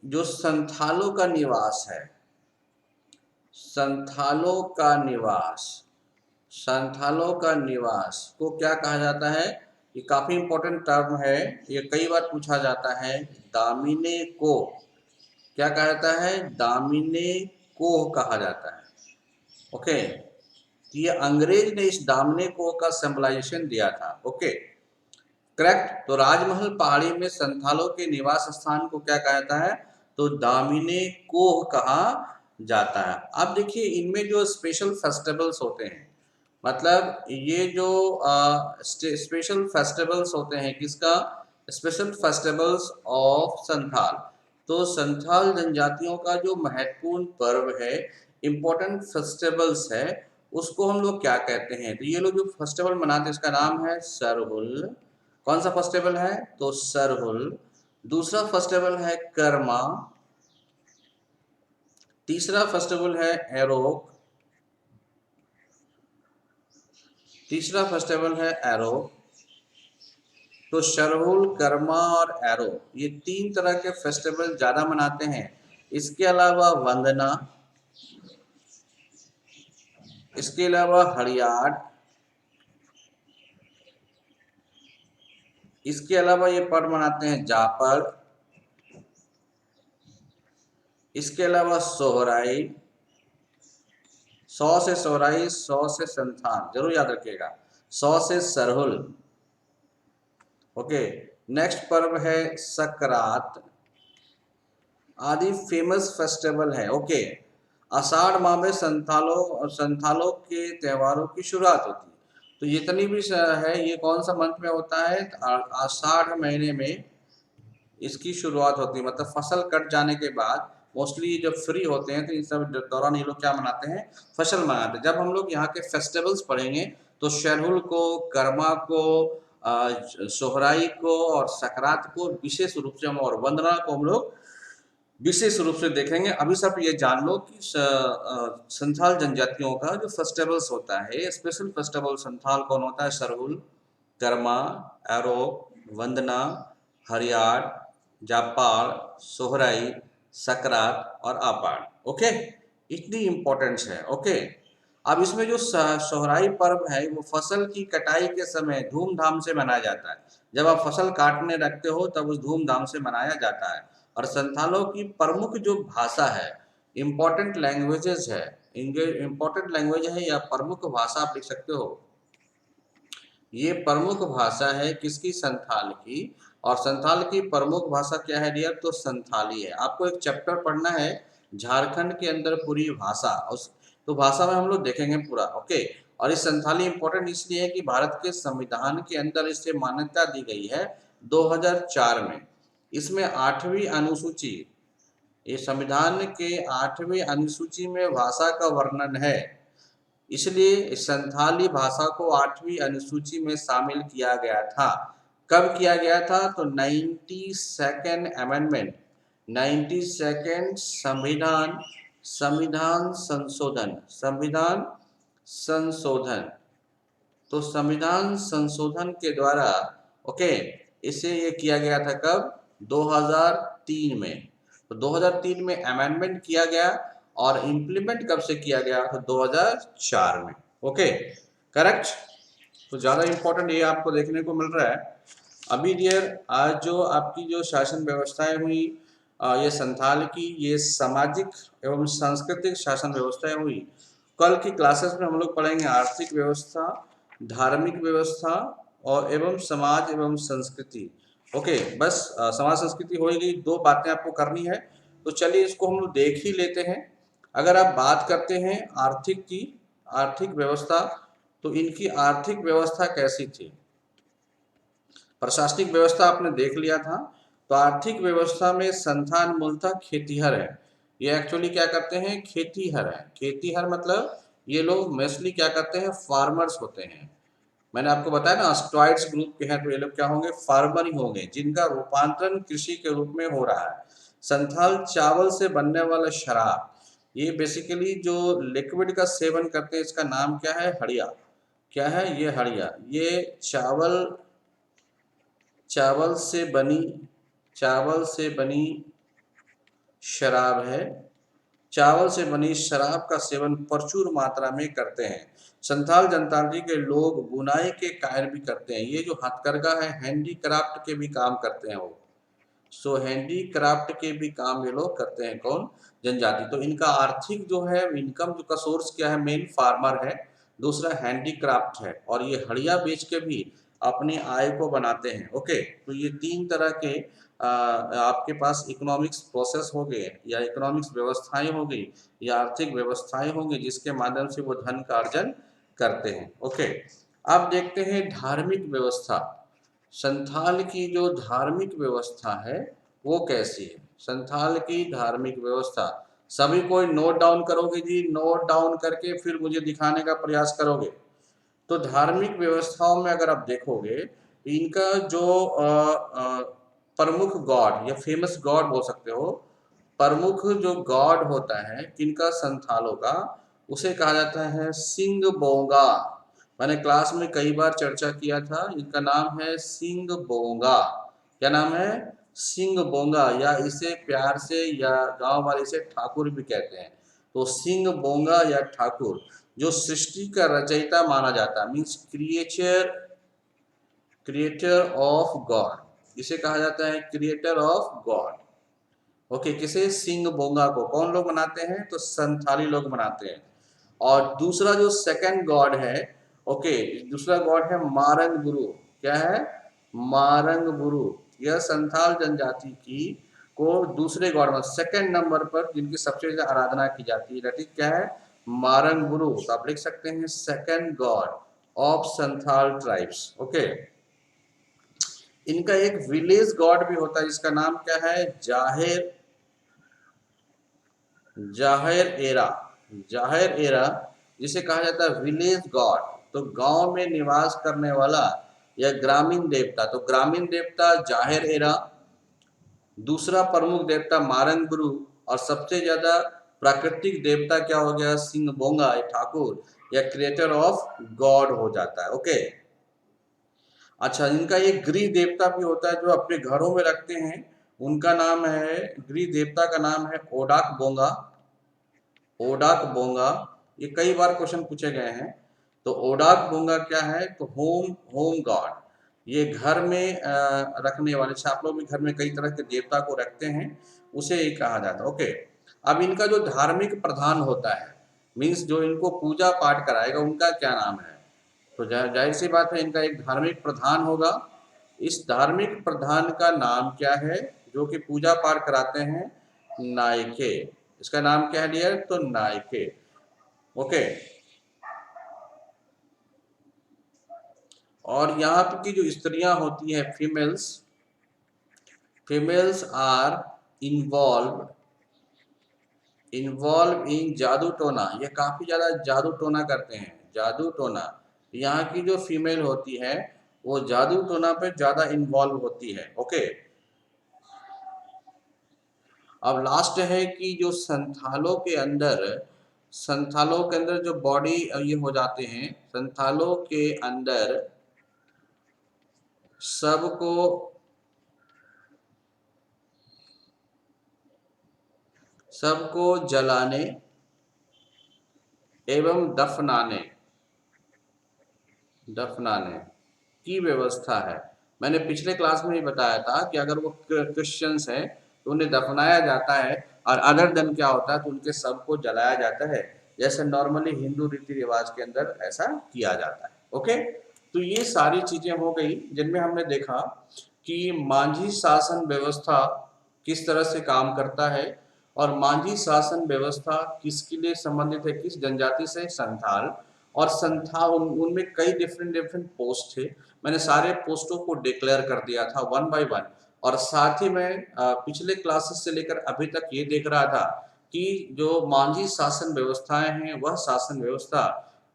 जो संथालों का निवास है, संथालों का निवास, संथालों का निवास को क्या कहा जाता है, ये काफी इंपॉर्टेंट टर्म है, ये कई बार पूछा जाता है। दामिने को क्या कहा जाता है, दामिने कोह कहा जाता है। ओके, ये अंग्रेज ने इस दामिने कोह का सिंबलाइजेशन दिया था। Okay, correct. तो राजमहल पहाड़ी में संथालों के निवास स्थान को क्या कहा जाता है, तो दामिने कोह कहा जाता है। अब देखिए, इनमें जो स्पेशल फेस्टिवल्स होते हैं, मतलब ये जो स्पेशल फेस्टिवल्स होते हैं, किसका, स्पेशल फेस्टिवल्स ऑफ संथाल। तो संथाल जनजातियों का जो महत्वपूर्ण पर्व है, इम्पोर्टेंट फेस्टिवल्स है, उसको हम लोग क्या कहते हैं, तो ये लोग जो फेस्टिवल मनाते हैं इसका नाम है सरहुल। कौन सा फेस्टिवल है, तो सरहुल। दूसरा फेस्टिवल है कर्मा, तीसरा फेस्टिवल है एरोक, तीसरा फेस्टिवल है एरो। तो सरहुल, कर्मा और एरो, ये तीन तरह के फेस्टिवल ज्यादा मनाते हैं। इसके अलावा वंदना, इसके अलावा हरियाण, इसके अलावा ये पर्व मनाते हैं जापर, इसके अलावा सोहराई, 100 से सोहराई, 100 से संथान, जरूर याद रखिएगा, 100 से सरहुल। ओके, नेक्स्ट पर्व है सकरात, आदि फेमस फेस्टिवल है। ओके, आषाढ़ माह में संथालों के त्योहारों की शुरुआत होती है। तो जितनी भी है, ये कौन सा मंथ में होता है, आषाढ़ महीने में इसकी शुरुआत होती है। मतलब फसल कट जाने के बाद मोस्टली जब फ्री होते हैं तो इन सब दौरान ये लोग क्या मनाते हैं, फसल मनाते हैं। जब हम लोग यहाँ के फेस्टिवल्स पढ़ेंगे तो शरहुल को, कर्मा को, सोहराई को और सकरात को विशेष रूप से हम, और वंदना को हम लोग विशेष रूप से देखेंगे। अभी सब ये जान लो कि संथाल जनजातियों का जो फेस्टिवल्स होता है, स्पेशल फेस्टिवल संथाल कौन होता है, सरहुल, कर्मा, एरो, वंदना, हरियाण, जापाड़, सोहराई, सकरात और आपाड़। ओके, इतनी इंपॉर्टेंस है। ओके, अब इसमें जो सोहराई पर्व है वो फसल की कटाई के समय धूमधाम से मनाया जाता है। जब आप फसल काटने रखते हो तब उस धूमधाम से मनाया जाता है। और संथालों की प्रमुख जो भाषा है, इम्पोर्टेंट लैंग्वेजेस है, इम्पोर्टेंट लैंग्वेज है या प्रमुख भाषा आप लिख सकते हो, ये प्रमुख भाषा है किसकी, संथाल की। और संथाल की प्रमुख भाषा क्या है डियर, तो संथाली है। आपको एक चैप्टर पढ़ना है झारखंड के अंदर पूरी भाषा, उस तो भाषा में हम लोग देखेंगे पूरा। ओके, और इस संथाली इंपॉर्टेंट इसलिए है कि भारत के संविधान के अंदर इसे मान्यता दी गई है 2004 में। इसमें 8वीं अनुसूची, ये संविधान के 8वीं अनुसूची में भाषा का वर्णन है, इसलिए संथाली भाषा को 8वीं अनुसूची में शामिल किया गया था। कब किया गया था, तो 92nd अमेंडमेंट, 92nd संविधान, संविधान संशोधन, संविधान संशोधन। तो संविधान संशोधन के द्वारा, ओके, इसे ये किया गया था कब, 2003 में। तो 2003 में अमेंडमेंट किया गया और इम्प्लीमेंट कब से किया गया, तो 2004 में। Okay, correct. तो ज़्यादा इंपॉर्टेंट ये आपको देखने को मिल रहा है। अभी डियर, आज जो आपकी जो शासन व्यवस्थाएं हुई, ये संथाल की, ये सामाजिक एवं सांस्कृतिक शासन व्यवस्थाएं हुई। कल की क्लासेस में हम लोग पढ़ेंगे आर्थिक व्यवस्था, धार्मिक व्यवस्था, और एवं समाज एवं संस्कृति। ओके, बस समाज संस्कृति हो ही गई, दो बातें आपको करनी है। तो चलिए इसको हम लोग देख ही लेते हैं। अगर आप बात करते हैं आर्थिक की, आर्थिक व्यवस्था, तो इनकी आर्थिक व्यवस्था कैसी थी। प्रशासनिक व्यवस्था आपने देख लिया था। तो आर्थिक व्यवस्था में संथान मूलतः खेतीहर है। ये एक्चुअली क्या करते हैं, खेतीहर है। खेतीहर मतलब ये लोग मोस्टली क्या करते हैं, फार्मर्स होते हैं। मैंने आपको बताया ना स्ट्रॉइड्स ग्रुप के हैं, तो ये लोग क्या होंगे, फार्मर ही होंगे, जिनका रूपांतरण कृषि के रूप में हो रहा है। संथाल चावल से बनने वाला शराब, ये बेसिकली जो लिक्विड का सेवन करते हैं, इसका नाम क्या है, हड़िया। क्या है ये, हड़िया। ये चावल से बनी शराब है। चावल से बनी शराब का सेवन प्रचुर मात्रा में करते हैं। संथाल जनजाति के लोग बुनाई के कार्य भी करते हैं। ये जो हथकरघा है, हैंडीक्राफ्ट के भी काम करते हैं वो। सो हैंडीक्राफ्ट के भी काम ये लोग करते हैं, कौन, जनजाति। तो इनका आर्थिक जो है इनकम का सोर्स क्या है, मेन फार्मर है, दूसरा हैंडीक्राफ्ट है, और ये हड़िया बेच के भी अपनी आय को बनाते हैं। ओके, तो ये तीन तरह के आपके पास इकोनॉमिक्स प्रोसेस हो गए, या इकोनॉमिक्स व्यवस्थाएं हो गई, या आर्थिक व्यवस्थाएं होंगी, जिसके माध्यम से वो धन का अर्जन करते हैं। ओके, अब देखते हैं धार्मिक व्यवस्था। संथाल की जो धार्मिक व्यवस्था है वो कैसी है। संथाल की धार्मिक व्यवस्था, सभी कोई नोट डाउन करोगे जी, नोट डाउन करके फिर मुझे दिखाने का प्रयास करोगे। तो धार्मिक व्यवस्थाओं में अगर आप देखोगे, इनका जो प्रमुख गॉड या फेमस गॉड बोल सकते हो, प्रमुख जो गॉड होता है किनका, संथालों का, उसे कहा जाता है सिंह बोंगा। मैंने क्लास में कई बार चर्चा किया था, इनका नाम है सिंह बोंगा। क्या नाम है, सिंह बोंगा, या इसे प्यार से या गांव वाले इसे ठाकुर भी कहते हैं। तो सिंह बोंगा या ठाकुर, जो सृष्टि का रचयिता माना जाता है, मीन्स क्रिएटर ऑफ गॉड, इसे कहा जाता है क्रिएटर ऑफ गॉड। ओके, किसे, सिंह बोंगा को कौन लोग मनाते हैं, तो संथाली लोग मनाते हैं। और दूसरा जो सेकंड गॉड है, ओके, दूसरा गॉड है मारंग गुरु। क्या है, मारंग गुरु। यह संथाल जनजाति की को दूसरे गॉड में सेकंड नंबर पर जिनकी सबसे ज्यादा आराधना की जाती है, दैट इज क्या है, मारंग गुरु। तो आप लिख सकते हैं second God of Santhal tribes. Okay, इनका एक विलेज गॉड भी होता है, जिसका नाम क्या है, जाहिर एरा, जिसे कहा जाता है विलेज गॉड। तो गांव में निवास करने वाला या ग्रामीण देवता, तो ग्रामीण देवता जाहिर एरा, दूसरा प्रमुख देवता मारंग गुरु, और सबसे ज्यादा प्राकृतिक देवता क्या हो गया, सिंह बोंगा ठाकुर, या क्रिएटर ऑफ गॉड हो जाता है। ओके, अच्छा, इनका एक गृह देवता भी होता है जो अपने घरों में रखते हैं, उनका नाम है, गृह देवता का नाम है ओडाक बोंगा। ओडाक बोंगा, ये कई बार क्वेश्चन पूछे गए हैं। तो ओडाक बोंगा क्या है, तो होम गॉड, ये घर में रखने वाले, आप लोग भी घर में कई तरह के देवता को रखते हैं, उसे ही कहा जाता है। ओके, अब इनका जो धार्मिक प्रधान होता है, मीन्स जो इनको पूजा पाठ कराएगा, उनका क्या नाम है, तो जाहिर सी बात है इनका एक धार्मिक प्रधान होगा। इस धार्मिक प्रधान का नाम क्या है, जो कि पूजा पाठ कराते हैं, नायके। इसका नाम क्या है डियर, तो नायके। ओके, और यहाँ पर की जो स्त्रियां होती हैं, फीमेल्स आर इन्वॉल्व इन जादू टोना, ये काफी ज्यादा जादू टोना करते हैं, जादू टोना। यहाँ की जो फीमेल होती है वो जादू टोना पे ज्यादा इन्वॉल्व होती है। ओके, अब लास्ट है कि जो संथालों के अंदर जो बॉडी ये हो जाते हैं, संथालों के अंदर सबको जलाने एवं दफनाने की व्यवस्था है। मैंने पिछले क्लास में ही बताया था कि अगर वो क्रिश्चियंस हैं तो उन्हें दफनाया जाता है, और अदर देन क्या होता है, तो उनके शव को जलाया जाता है, जैसे नॉर्मली हिंदू रीति रिवाज के अंदर ऐसा किया जाता है। ओके, तो ये सारी चीजें हो गई जिनमें हमने देखा कि मांझी शासन व्यवस्था किस तरह से काम करता है, और मांझी शासन व्यवस्था किसके लिए संबंधित है, किस जनजाति से, संथाल। और संथाल उनमें कई डिफरेंट डिफरेंट पोस्ट थे। मैंने सारे पोस्टों को डिक्लेयर कर दिया था वन बाय वन। और साथ ही मैं पिछले क्लासेस से लेकर अभी तक ये देख रहा था कि जो मांझी शासन व्यवस्थाएं हैं वह शासन व्यवस्था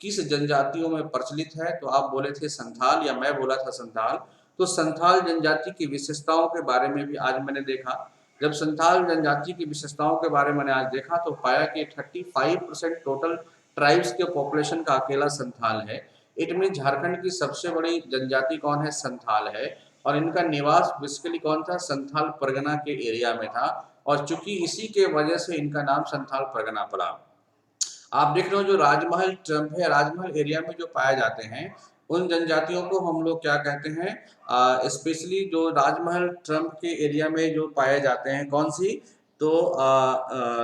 किस जनजातियों में प्रचलित है। तो आप बोले थे संथाल, या मैं बोला था संथाल। तो संथाल जनजाति की विशेषताओं के बारे में भी आज मैंने देखा। जब संथाल जनजाति की विशेषताओं के बारे में मैंने आज देखा तो पाया कि 35% टोटल ट्राइब्स के पॉपुलेशन का अकेला संथाल है। इट मीन झारखंड की सबसे बड़ी जनजाति कौन है, संथाल है। और इनका निवास बेसिकली कौन था, संथाल परगना के एरिया में था। और चूंकि इसी के वजह से इनका नाम संथाल परगना पड़ा। आप देख रहे हो जो राजमहल ट्रम्प है, राजमहल एरिया में जो पाए जाते हैं उन जनजातियों को हम लोग क्या कहते हैं, स्पेशली जो राजमहल ट्रम्प के एरिया में जो पाए जाते हैं, कौन सी, तो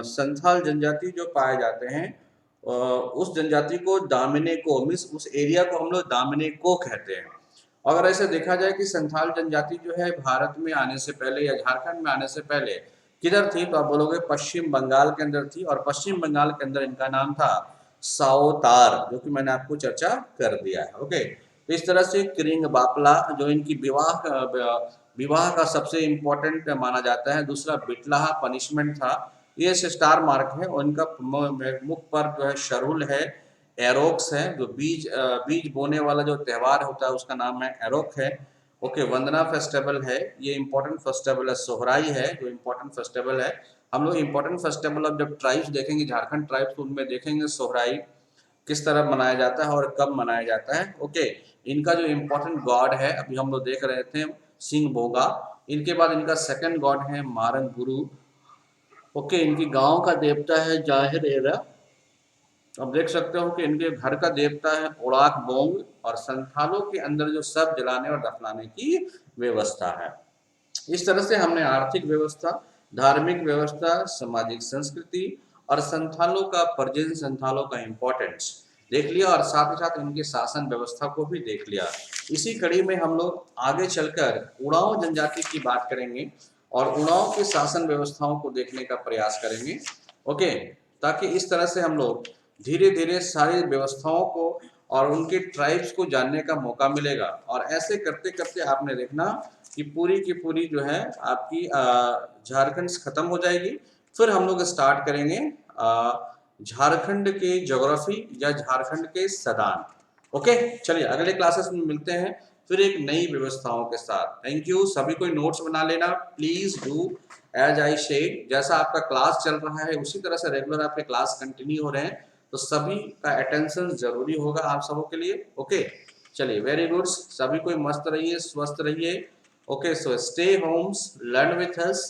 संथाल जनजाति जो पाए जाते हैं, उस जनजाति को दामिने को मीन्स उस एरिया को हम लोग दामिने को कहते हैं। अगर ऐसे देखा जाए कि संथाल जनजाति जो है भारत में आने से पहले या झारखंड में आने से पहले किधर थी, तो आप बोलोगे पश्चिम बंगाल के अंदर थी। और पश्चिम बंगाल के अंदर इनका नाम था साओतार, जो कि मैंने आपको चर्चा कर दिया है। ओके, तो इस तरह से किरिंग बापला जो इनकी विवाह का सबसे इम्पोर्टेंट माना जाता है। दूसरा बिटलाहा पनिशमेंट था, ये स्टार मार्क है। और इनका मुख पर जो है शरुल है, एरोक्स है, जो बीज बोने वाला जो त्यौहार होता है उसका नाम है एरोक है। ओके, वंदना फेस्टिवल है, ये इंपॉर्टेंट फेस्टिवल है। सोहराई है जो इंपॉर्टेंट फेस्टिवल है। हम लोग इंपॉर्टेंट फेस्टिवल अब जब ट्राइब्स देखेंगे, झारखंड ट्राइब्स, तो उनमें देखेंगे सोहराई किस तरह मनाया जाता है और कब मनाया जाता है। ओके, इनका जो इम्पोर्टेंट गॉड है अभी हम लोग देख रहे थे सिंह बोगा। इनके बाद इनका सेकंड गॉड है मारंग गुरु। ओके, इनकी गांव का देवता है जाहिर एरा। अब देख सकते हो कि इनके घर का देवता है ओड़ाक बोंग। और संथालों के अंदर जो सब जलाने और दफनाने की व्यवस्था है। इस तरह से हमने आर्थिक व्यवस्था, धार्मिक व्यवस्था, सामाजिक संस्कृति और संथालों का पर्जन्य, संथालों का इम्पोर्टेंस देख लिया। और साथ ही साथ इनके शासन व्यवस्था को भी देख लिया। इसी कड़ी में हम लोग आगे चलकर उड़ाव जनजाति की बात करेंगे और उड़ाव की शासन व्यवस्थाओं को देखने का प्रयास करेंगे। ओके, ताकि इस तरह से हम लोग धीरे धीरे सारी व्यवस्थाओं को और उनके ट्राइब्स को जानने का मौका मिलेगा। और ऐसे करते करते आपने देखना कि पूरी की पूरी जो है आपकी झारखंड खत्म हो जाएगी। फिर हम लोग स्टार्ट करेंगे झारखंड के ज्योग्राफी या झारखंड के सदान। ओके, चलिए अगले क्लासेस में मिलते हैं फिर एक नई व्यवस्थाओं के साथ। Thank you. सभी कोई नोट्स बना लेना please do as I said. जैसा आपका क्लास चल रहा है उसी तरह से रेगुलर आपके क्लास कंटिन्यू हो रहे हैं, तो सभी का अटेंशन जरूरी होगा आप सबों के लिए। ओके, चलिए वेरी गुड। सभी कोई मस्त रहिए, स्वस्थ रहिए। Okay, so stay homes, learn with us,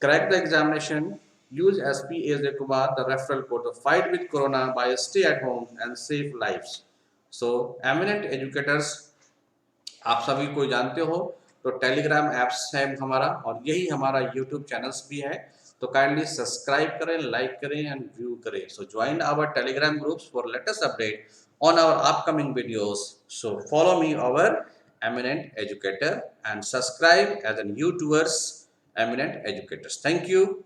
crack the examination, use SP Ajay Kumar, the referral code to fight with corona by stay at home and save lives. So eminent educators आप सभी को जानते हो, तो Telegram apps है हमारा और यही हमारा यूट्यूब चैनल्स भी है। तो काइंडली सब्सक्राइब करें, लाइक करें एंड व्यू करें। So join our Telegram groups for latest update on our upcoming videos. So follow me, our eminent educator, and subscribe as a new towards eminent educators. Thank you.